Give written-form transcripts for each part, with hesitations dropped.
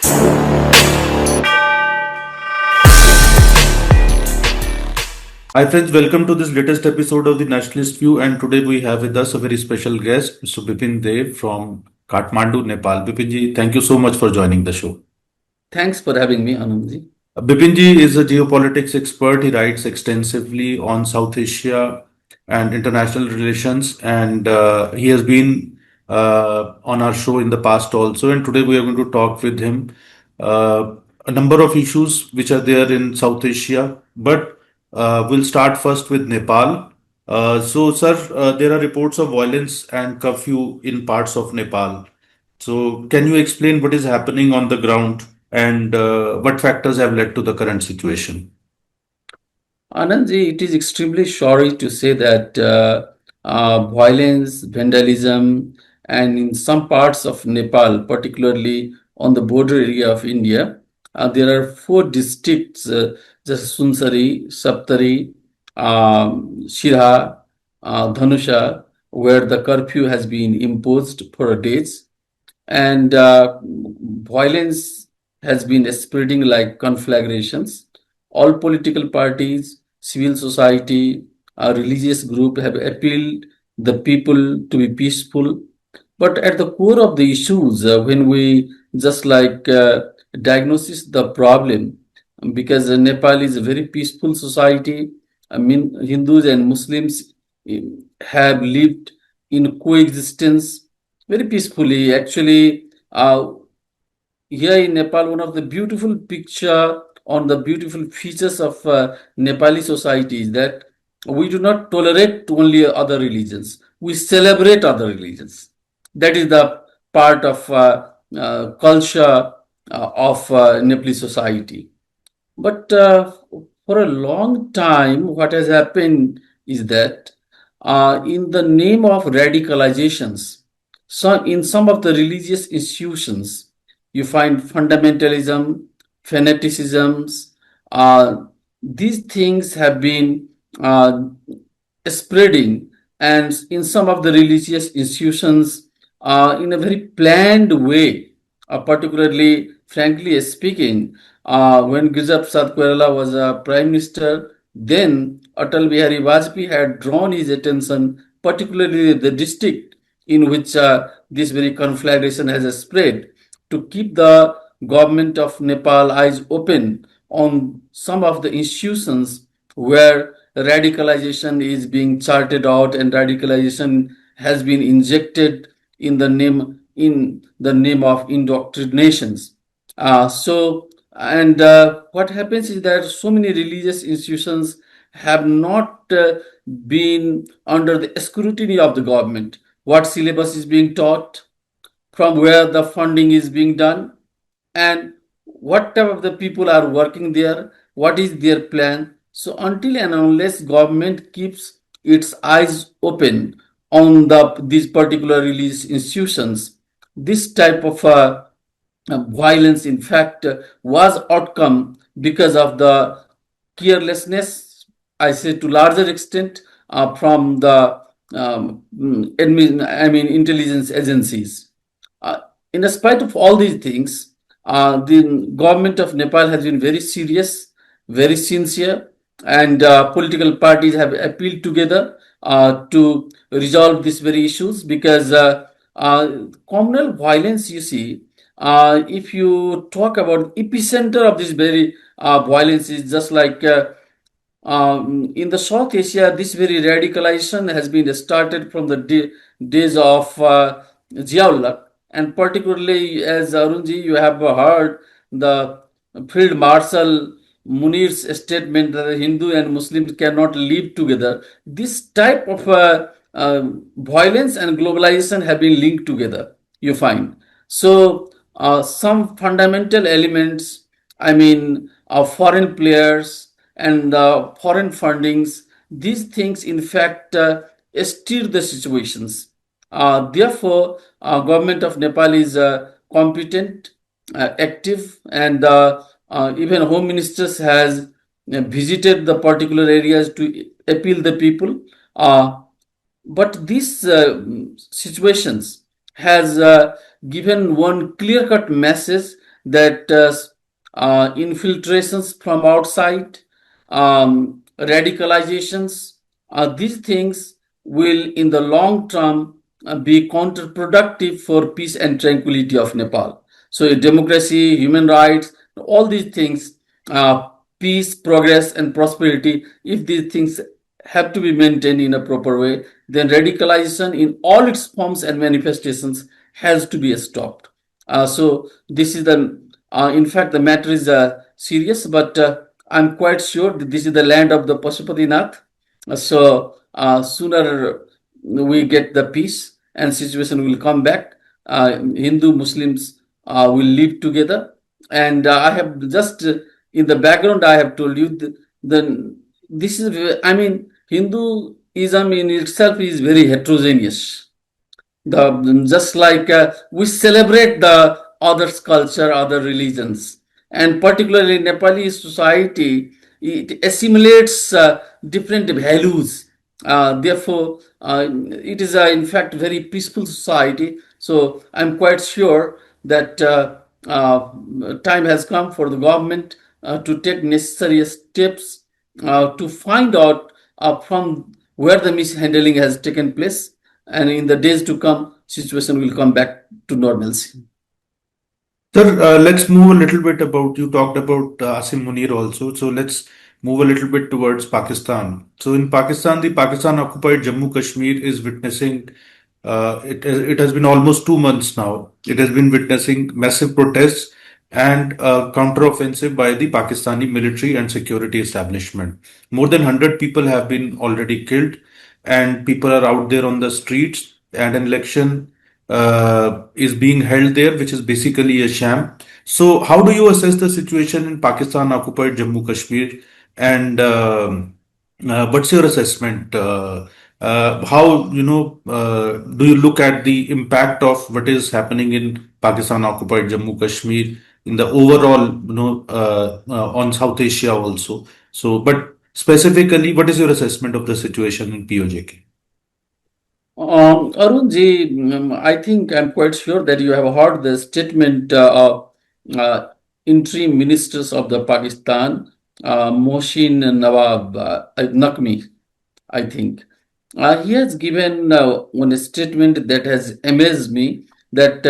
Hi friends, welcome to this latest episode of the Nationalist View, and today we have with us a very special guest, Mr. Bipin Deo from Kathmandu, Nepal. Bipin ji, thank you so much for joining the show. Thanks for having me, Anandji. Bipin ji is a geopolitics expert. He writes extensively on South Asia and international relations, and he has been on our show in the past also. And today we are going to talk with him a number of issues which are there in South Asia, but we'll start first with Nepal. Sir, there are reports of violence and curfew in parts of Nepal. So, can you explain what is happening on the ground and what factors have led to the current situation? Anandji, it is extremely sorry to say that violence, vandalism, and in some parts of Nepal, particularly on the border area of India, there are four districts, just Sunsari, Saptari, Shirha, Dhanusha, where the curfew has been imposed for days. And violence has been spreading like conflagrations. All political parties, civil society, religious group have appealed the people to be peaceful. But at the core of the issues, when we just diagnosis the problem, because Nepal is a very peaceful society. I mean, Hindus and Muslims have lived in coexistence very peacefully. Actually, here in Nepal, one of the beautiful picture on the beautiful features of Nepali society is that we do not tolerate only other religions. We celebrate other religions. That is the part of culture of Nepali society. But for a long time, what has happened is that in the name of radicalizations, in some of the religious institutions, you find fundamentalism, fanaticisms. These things have been spreading, and in some of the religious institutions, in a very planned way, particularly, frankly speaking, when Gijab Satkwala was a prime minister, then Atal Bihari Vajpayee had drawn his attention, particularly the district in which this very conflagration has spread, to keep the government of Nepal eyes open on some of the institutions where radicalization is being charted out and radicalization has been injected in the name of indoctrinations. What happens is that so many religious institutions have not been under the scrutiny of the government. What syllabus is being taught, from where the funding is being done, and what type of the people are working there, what is their plan. So until and unless government keeps its eyes open on these particular religious institutions, this type of violence, in fact, was outcome because of the carelessness, I say to larger extent, from the intelligence agencies. In spite of all these things, the government of Nepal has been very serious, very sincere, and political parties have appealed together to resolve these very issues, because communal violence, you see, if you talk about epicenter of this very violence is just in the South Asia, this very radicalization has been started from the days of Ziaullah, and particularly, as Arunji, you have heard the Field Marshal Munir's statement that Hindu and Muslims cannot live together. This type of violence and globalization have been linked together, you find. So, some fundamental elements, foreign players and foreign fundings, these things, in fact, steer the situations. Therefore, government of Nepal is competent, active, and even Home Ministers has visited the particular areas to appeal the people. But these situations has given one clear-cut message that infiltrations from outside, radicalizations, these things will in the long term be counterproductive for peace and tranquility of Nepal. So democracy, human rights, all these things, peace, progress, and prosperity, if these things have to be maintained in a proper way, then radicalization in all its forms and manifestations has to be stopped. So this is in fact, the matter is serious, but I'm quite sure that this is the land of the Pashupatinath. So sooner we get the peace and situation will come back. Hindu Muslims will live together. And I have just in the background, I have told you the this is, I mean, Hinduism in itself is very heterogeneous. The just like we celebrate the others' culture, other religions, and particularly Nepali society, it assimilates different values. Therefore, it is in fact very peaceful society. So I'm quite sure that time has come for the government to take necessary steps to find out from where the mishandling has taken place, and in the days to come, situation will come back to normalcy. Sir, let's move a little bit about, you talked about Asim Munir also. So let's move a little bit towards Pakistan. So in Pakistan, the Pakistan-occupied Jammu Kashmir is witnessing, it has been almost 2 months now. It has been witnessing massive protests and counteroffensive by the Pakistani military and security establishment. More than 100 people have been already killed, and people are out there on the streets, and an election is being held there, which is basically a sham. So, how do you assess the situation in Pakistan occupied Jammu Kashmir? And what's your assessment? How, do you look at the impact of what is happening in Pakistan occupied Jammu Kashmir in the overall, on South Asia also? So, but specifically, what is your assessment of the situation in POJK? Arun ji, I think I'm quite sure that you have heard the statement of interim ministers of the Pakistan, Mohsin Nawab Naqvi, I think. He has given one statement that has amazed me, that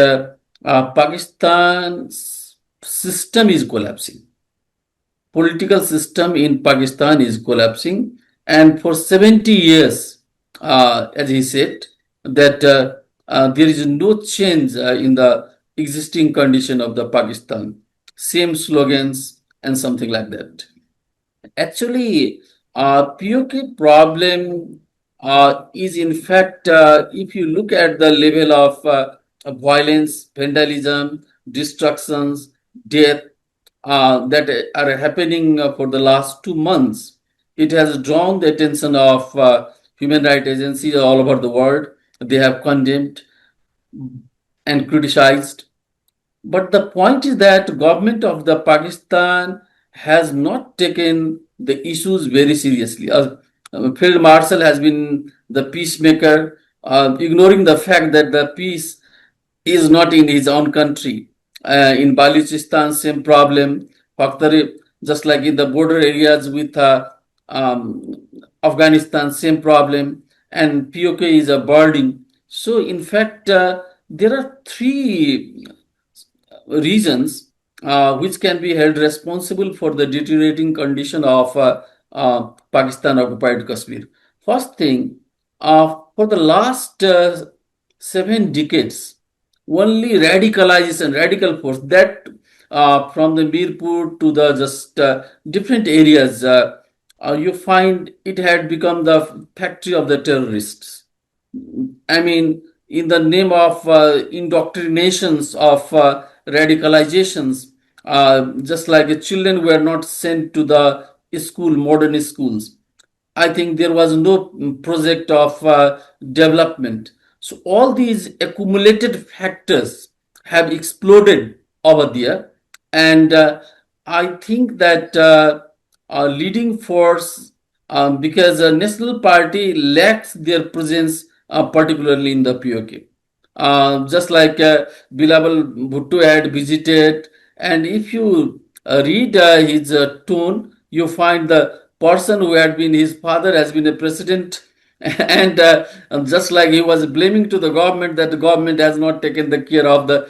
Pakistan's system is collapsing. Political system in Pakistan is collapsing, and for 70 years, as he said, that there is no change in the existing condition of the Pakistan. Same slogans and something like that. Actually, POK problem is in fact, if you look at the level of violence, vandalism, destructions, death that are happening for the last 2 months, it has drawn the attention of human rights agencies all over the world. They have condemned and criticized. But the point is that government of the Pakistan has not taken the issues very seriously. Field Marshal has been the peacemaker, ignoring the fact that the peace is not in his own country. In Balochistan, same problem. Pakhtari, just like in the border areas with Afghanistan, same problem. And POK is a burden. So, in fact, there are three reasons which can be held responsible for the deteriorating condition of Pakistan occupied Kashmir. First thing, for the last 7 decades, only radicalization, radical force that from the Mirpur to the just different areas, you find it had become the factory of the terrorists. I mean, in the name of indoctrinations of radicalizations, just like children were not sent to the school, modern schools. I think there was no project of development. So all these accumulated factors have exploded over there, and I think that a leading force, because the National Party lacks their presence, particularly in the POK. Just like Bilawal Bhutto had visited And if you read his tone, you find the person who had been his father has been a president, and just like he was blaming to the government that the government has not taken the care of the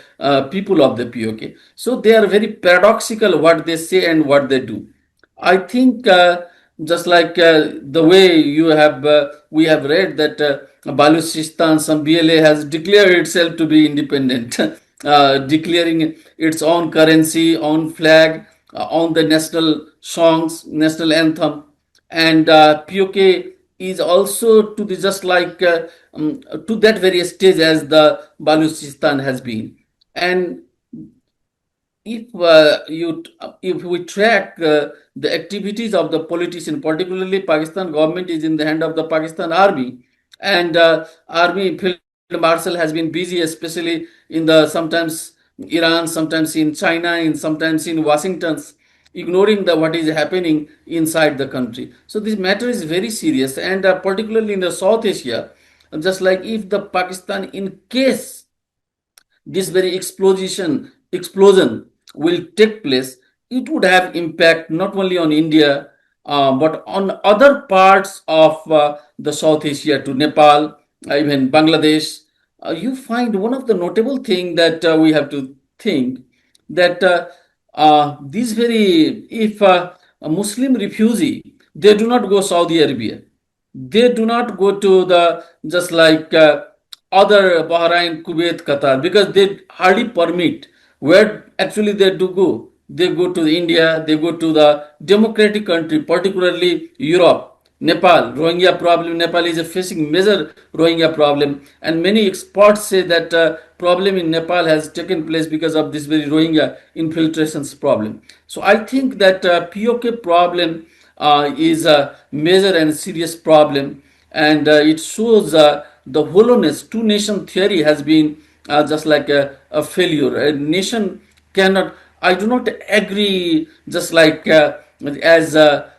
people of the POK. So they are very paradoxical what they say and what they do. I think just like the way we have read that Balochistan, some BLA has declared itself to be independent, declaring its own currency, own flag, on the national songs, national anthem, and POK is also to the just like to that very stage as the Balochistan has been, and if we track the activities of the politician, particularly Pakistan government is in the hand of the Pakistan army, and army field marshal has been busy, especially in the sometimes Iran, sometimes in China, and sometimes in Washington's, ignoring the what is happening inside the country. So this matter is very serious, and particularly in the South Asia, just like if the Pakistan, in case this very explosion will take place, it would have impact not only on India but on other parts of the South Asia to Nepal, even Bangladesh. You find one of the notable thing that we have to think that these very if a Muslim refugee, they do not go Saudi Arabia, they do not go to the just like other Bahrain, Kuwait, Qatar, because they hardly permit. Where actually they do go, they go to India, they go to the democratic country, particularly Europe. Nepal, Rohingya problem. Nepal is facing major Rohingya problem, and many experts say that problem in Nepal has taken place because of this very Rohingya infiltrations problem. So I think that POK problem is a major and serious problem, and it shows the hollowness. Two nation theory has been just like a failure. A nation cannot. I do not agree. Just like as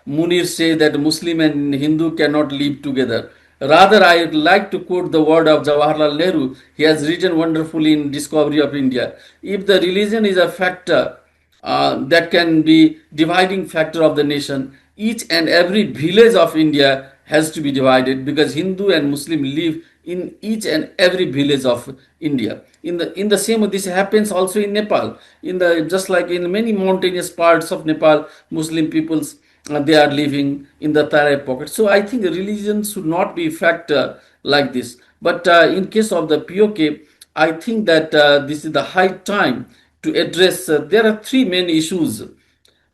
Munir say that Muslim and Hindu cannot live together. Rather, I would like to quote the word of Jawaharlal Nehru. He has written wonderfully in Discovery of India. If the religion is a factor that can be dividing factor of the nation, each and every village of India has to be divided, because Hindu and Muslim live in each and every village of India. In the same way, this happens also in Nepal. In the just like in many mountainous parts of Nepal, Muslim peoples they are living in the Tarai pocket. So I think religion should not be a factor like this. But in case of the POK, I think that this is the high time to address. There are three main issues.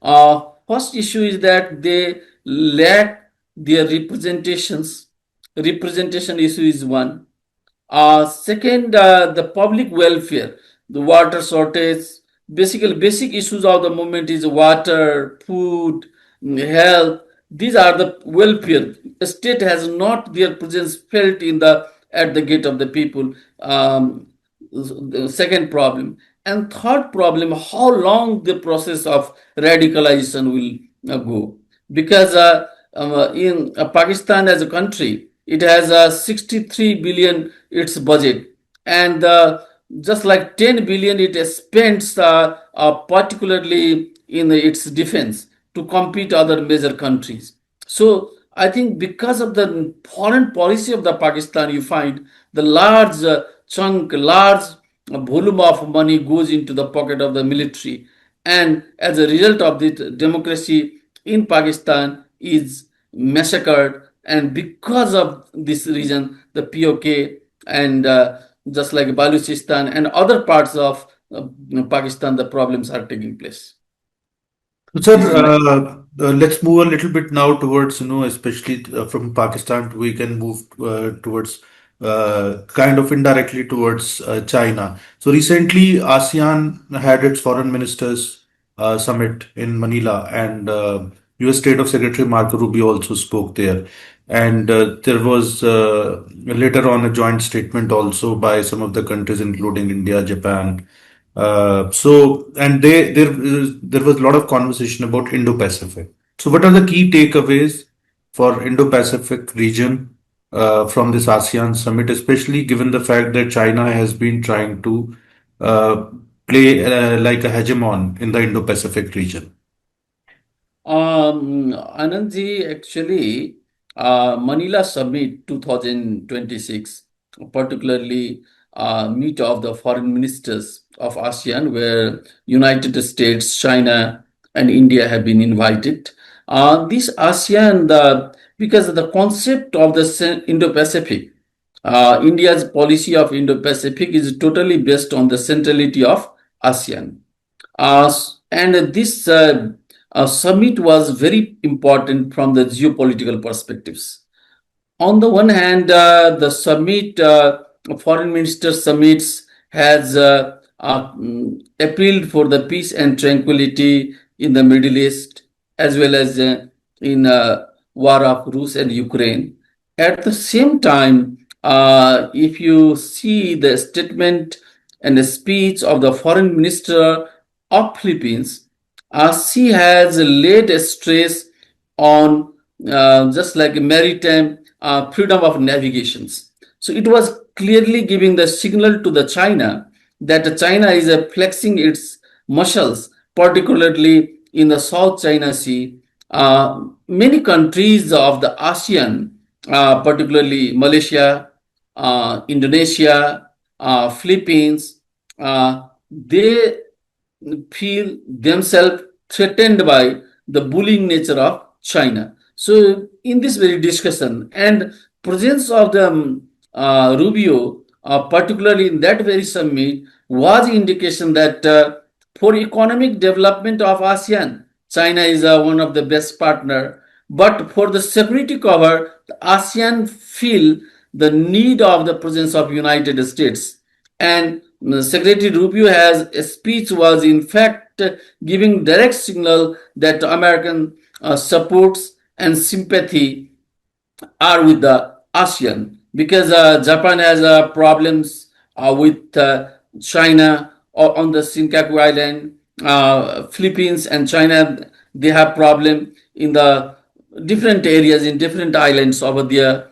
First issue is that they lack their representations. Representation issue is one. Second, the public welfare, the water shortage. Basically, basic issues of the moment is water, food, health. These are the welfare. The state has not their presence felt in the at the gate of the people. The second problem. And third problem, how long the process of radicalization will go. Because in Pakistan as a country, it has 63 billion its budget, and just like 10 billion it spends particularly in its defense to compete other major countries. So I think because of the foreign policy of the Pakistan, you find the large large volume of money goes into the pocket of the military, and as a result of this, democracy in Pakistan is massacred, and because of this reason, the POK and just like Balochistan and other parts of Pakistan, the problems are taking place. Sir, This is my let's move a little bit now towards, especially from Pakistan, we can move towards kind of indirectly towards China. So recently, ASEAN had its foreign ministers summit in Manila, and US State of Secretary Marco Rubio also spoke there. And there was later on a joint statement also by some of the countries, including India, Japan. And there was a lot of conversation about Indo-Pacific. So, what are the key takeaways for Indo-Pacific region from this ASEAN summit, especially given the fact that China has been trying to uh, play like a hegemon in the Indo-Pacific region? Anandji, actually, Manila Summit 2026, particularly meet of the foreign ministers of ASEAN, where United States, China, and India have been invited. This ASEAN, because the concept of the Indo-Pacific, India's policy of Indo-Pacific is totally based on the centrality of ASEAN. And this summit was very important from the geopolitical perspectives. On the one hand, the summit, foreign minister summits, has appealed for the peace and tranquility in the Middle East, as well as in war of Rus and Ukraine. At the same time, if you see the statement and the speech of the foreign minister of Philippines, she has laid a stress on just like maritime freedom of navigations. So it was clearly giving the signal to the China that China is flexing its muscles, particularly in the South China Sea. Many countries of the ASEAN, particularly Malaysia, Indonesia, Philippines, they feel themselves threatened by the bullying nature of China. So, in this very discussion and presence of the Rubio, particularly in that very summit, was indication that for economic development of ASEAN, China is one of the best partner. But for the security cover, the ASEAN feel the need of the presence of United States. And Secretary Rubio has a speech was in fact giving direct signal that American supports and sympathy are with the ASEAN because Japan has problems with China on the Senkaku Island. Philippines and China, they have problem in the different areas in different islands over there.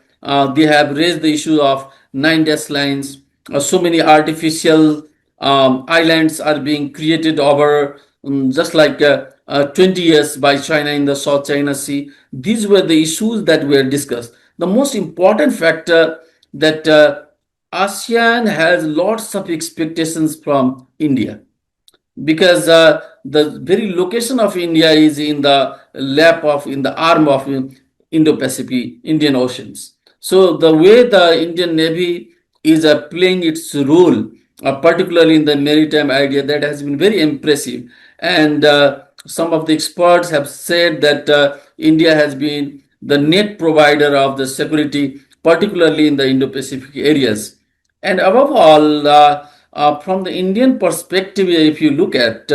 They have raised the issue of 9 dash lines. So many artificial islands are being created over just like 20 years by China in the South China Sea. These were the issues that were discussed. The most important factor that ASEAN has lots of expectations from India because the very location of India is in the lap of in the arm of Indo-Pacific Indian Oceans. So the way the Indian Navy is playing its role, particularly in the maritime area, that has been very impressive. And some of the experts have said that India has been the net provider of the security, particularly in the Indo-Pacific areas. And above all, from the Indian perspective, if you look at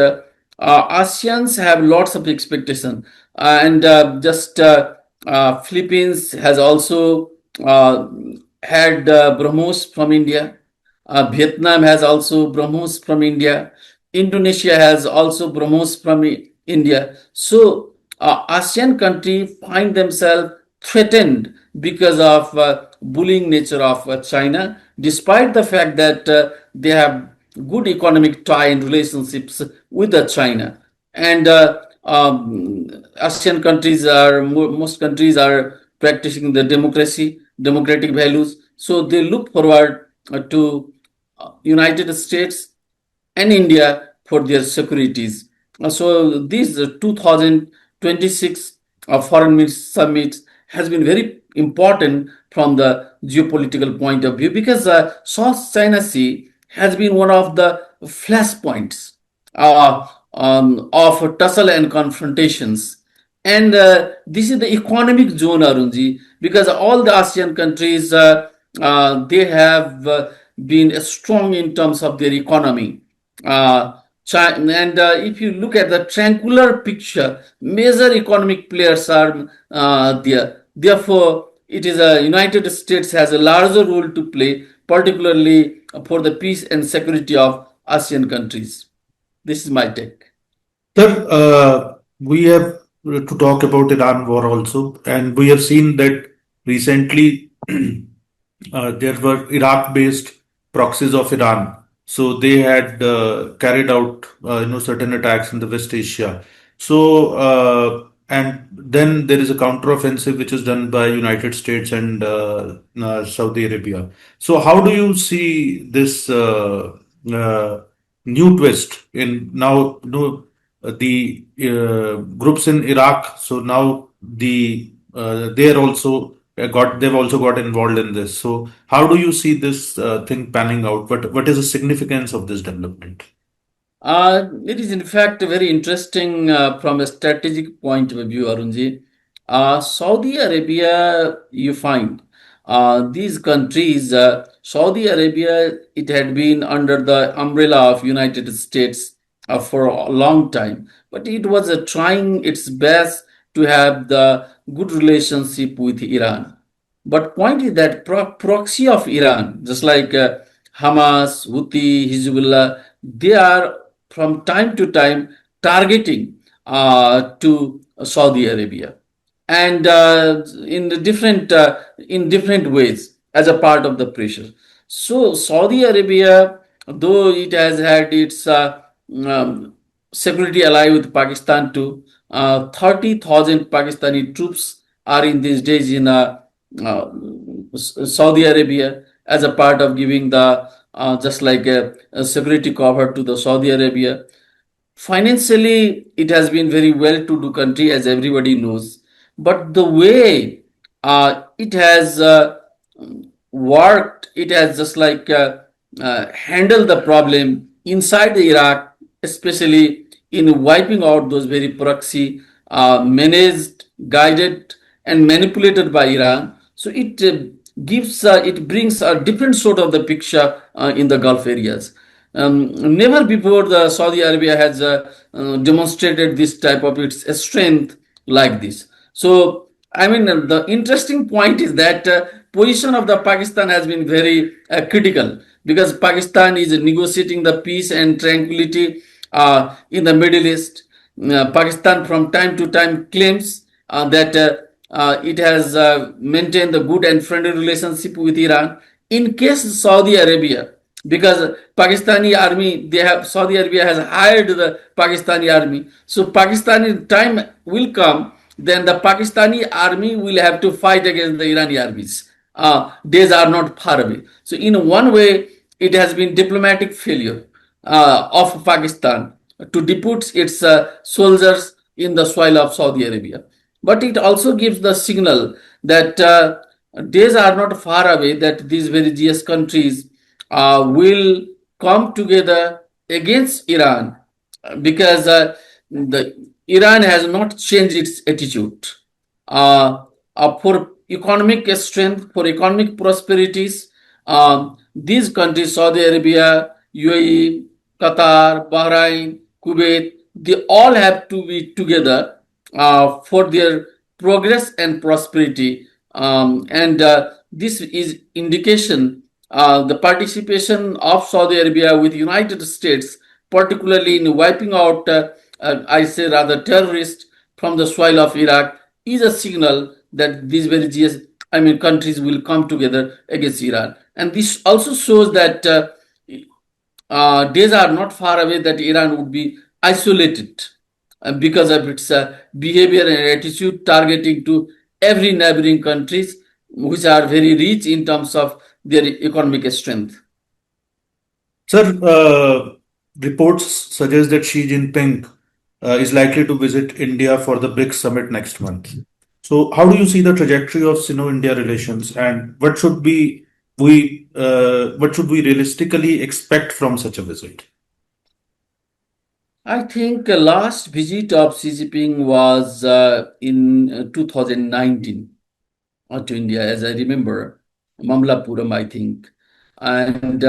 ASEANs have lots of expectation, and just Philippines has also had BrahMos from India. Vietnam has also BrahMos from India. Indonesia has also BrahMos from India. So ASEAN countries find themselves threatened because of bullying nature of China, despite the fact that they have good economic tie and relationships with China. And ASEAN countries are most countries are practicing the democratic values. So they look forward to United States and India for their securities. So these 2026 foreign minister summits has been very important from the geopolitical point of view because South China Sea has been one of the flashpoints of tussle and confrontations. And this is the economic zone, Arunji, because all the ASEAN countries, they have been strong in terms of their economy. And if you look at the triangular picture, major economic players are there. Therefore, it is United States has a larger role to play, particularly for the peace and security of ASEAN countries. This is my take. Sir, we have to talk about Iran war also, and we have seen that recently there were Iraq-based proxies of Iran So they had carried out certain attacks in the West Asia. So and then there is a counteroffensive which is done by United States and Saudi Arabia. So how do you see this new twist in now? The groups in Iraq. So now they are also they've also got involved in this. So how do you see this thing panning out? What is the significance of this development? It is in fact very interesting from a strategic point of view, Arunji. Saudi Arabia, you find these countries, Saudi Arabia, it had been under the umbrella of United States for a long time, but it was trying its best to have the good relationship with Iran. But point is that proxy of Iran, just like Hamas, Houthi, Hezbollah, they are from time to time targeting to Saudi Arabia, and in different ways as a part of the pressure. So Saudi Arabia, though it has had its security ally with Pakistan too, 30,000 Pakistani troops are in these days in uh, Saudi Arabia as a part of giving the just like a security cover to the Saudi Arabia. Financially, it has been very well-to-do country, as everybody knows. But the way it has worked, it has just like handled the problem inside the Iraq, especially in wiping out those very proxy managed, guided, and manipulated by Iran. So it brings a different sort of the picture in the Gulf areas. Never before the Saudi Arabia has demonstrated this type of its strength like this. So I mean, the interesting point is that position of the Pakistan has been very critical, because Pakistan is negotiating the peace and tranquility in the Middle East. Pakistan from time to time claims that it has maintained the good and friendly relationship with Iran. In case Saudi Arabia, because Pakistani army, they have Saudi Arabia has hired the Pakistani army. So Pakistani time will come, then the Pakistani army will have to fight against the Irani armies. Days are not far away. So in one way, it has been diplomatic failure of Pakistan to depute its soldiers in the soil of Saudi Arabia. But it also gives the signal that days are not far away that these various countries will come together against Iran, because the Iran has not changed its attitude for economic strength, for economic prosperities. These countries, Saudi Arabia, UAE, Qatar, Bahrain, Kuwait, they all have to be together for their progress and prosperity. And this is indication the participation of Saudi Arabia with United States, particularly in wiping out, I say rather, terrorists from the soil of Iraq, is a signal that these various, I mean, countries will come together against Iran. And this also shows that days are not far away that Iran would be isolated because of its behavior and attitude targeting to every neighboring countries which are very rich in terms of their economic strength. Sir, reports suggest that Xi Jinping is likely to visit India for the BRICS summit next month. So, how do you see the trajectory of Sino-India relations, and what should we realistically expect from such a visit? I think the last visit of Xi Jinping was in 2019 to India, as I remember, Mamlapuram, I think. And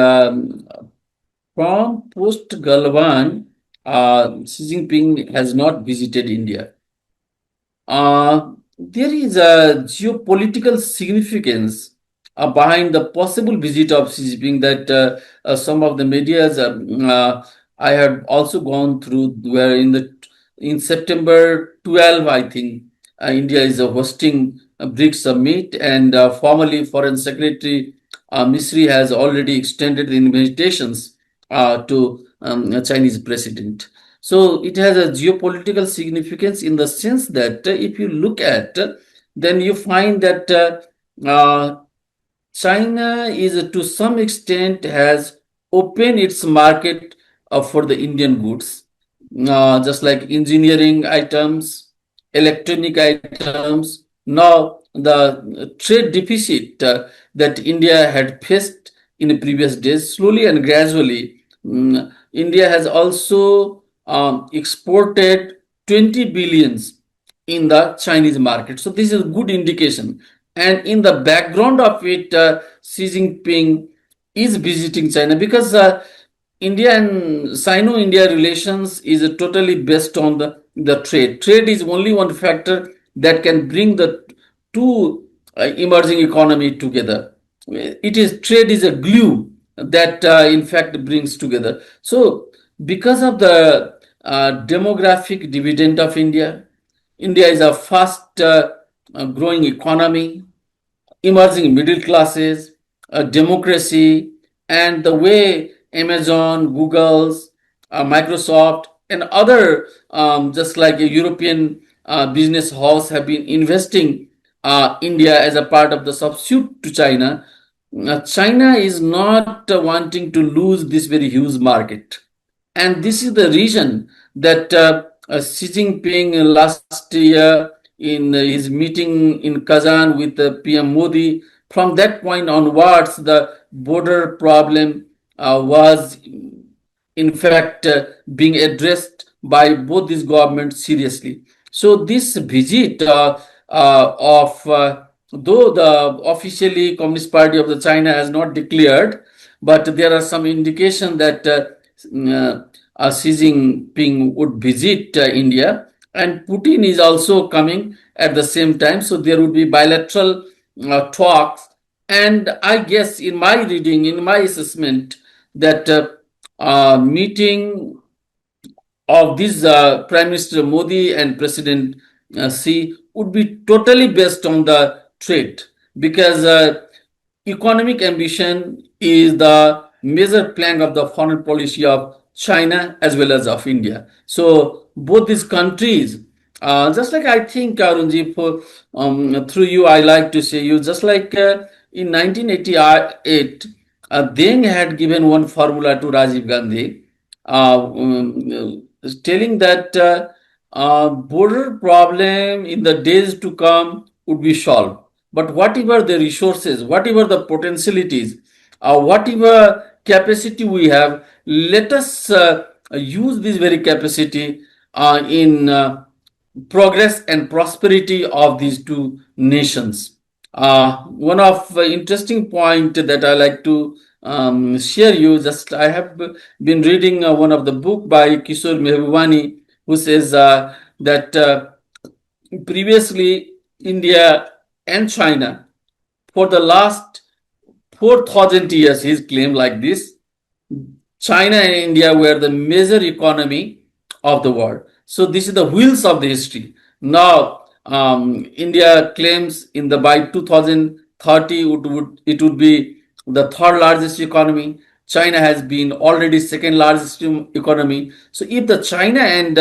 from post Galwan, Xi Jinping has not visited India. There is a geopolitical significance behind the possible visit of Xi Jinping that some of the medias I had also gone through, where in September 12, I think India is hosting a BRICS summit, and formally Foreign Secretary Misri has already extended the invitations to a Chinese president. So it has a geopolitical significance in the sense that if you look at, then you find that China is to some extent has opened its market for the Indian goods, just like engineering items, electronic items. Now, the trade deficit that India had faced in the previous days, slowly and gradually, India has also exported 20 billions in the Chinese market. So this is a good indication. And in the background of it, Xi Jinping is visiting China because India and Sino-India relations is totally based on the trade. Trade is only one factor that can bring the two emerging economy together. It is trade is a glue that in fact brings together. So because of the demographic dividend of India, India is a fast growing economy, emerging middle classes, a democracy, and the way Amazon, Google's, Microsoft, and other just like a European business house have been investing India as a part of the substitute to China. China is not wanting to lose this very huge market. And this is the reason that Xi Jinping last year in his meeting in Kazan with PM Modi, from that point onwards, the border problem was in fact being addressed by both these governments seriously. So this visit though the officially Communist Party of the China has not declared, but there are some indication that Xi Jinping would visit India, and Putin is also coming at the same time. So there would be bilateral talks, and I guess in my reading, in my assessment, that meeting of this Prime Minister Modi and President Xi would be totally based on the trade, because economic ambition is the major plank of the foreign policy of China as well as of India. So both these countries, just like I think Arunji, through you, I like to say you, just like in 1988, Deng had given one formula to Rajiv Gandhi, telling that border problem in the days to come would be solved. But whatever the resources, whatever the potentialities, whatever capacity we have, let us use this very capacity in progress and prosperity of these two nations. One of the interesting point that I like to share you, just I have been reading one of the book by Kishore Mehbubani, who says that previously India and China, for the last 4,000 years, his claim like this, China and India were the major economy of the world. So this is the wheels of the history. Now, India claims in the by 2030 it would be the third largest economy. China has been already second largest economy. So if the China and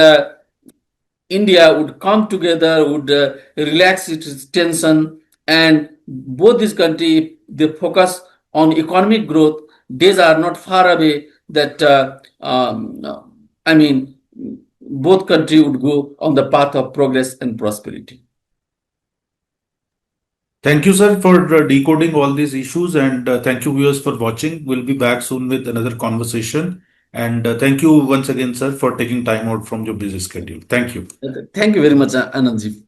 India would come together, would relax its tension, and both these countries they focus on economic growth, days are not far away that I mean both countries would go on the path of progress and prosperity. Thank you, sir, for decoding all these issues, and thank you, viewers, for watching. We'll be back soon with another conversation. And thank you once again, sir, for taking time out from your busy schedule. Thank you. Thank you very much, Anandji.